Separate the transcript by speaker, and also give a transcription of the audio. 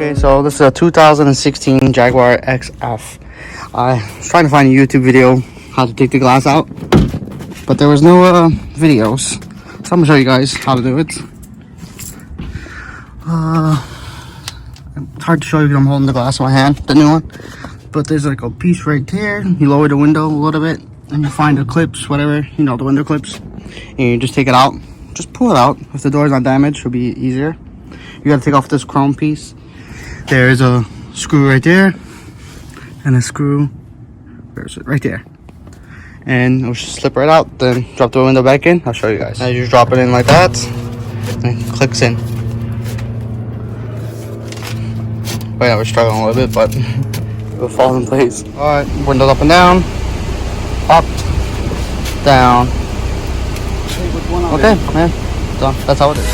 Speaker 1: Okay, so this is a 2016 Jaguar XF. I was trying to find a YouTube video how to take the glass out, but there was no videos. So I'm gonna show you guys how to do it. It's hard to show you because I'm holding the glass in my hand, the new one. But there's like a piece right there. You lower the window a little bit, and you find the clips, whatever, you know, the window clips, and you just take it out. Just pull it out. If the door's not damaged, it'll be easier. You gotta take off this chrome piece. There's a screw right there, and a screw, where's it? Right there. And it'll just slip right out, then drop the window back in. I'll show you guys. Now you just drop it in like that, and it clicks in. Right now we're struggling a little bit, but it'll fall in place. Alright, windows up and down, up, down. Okay, man, done. That's how it is.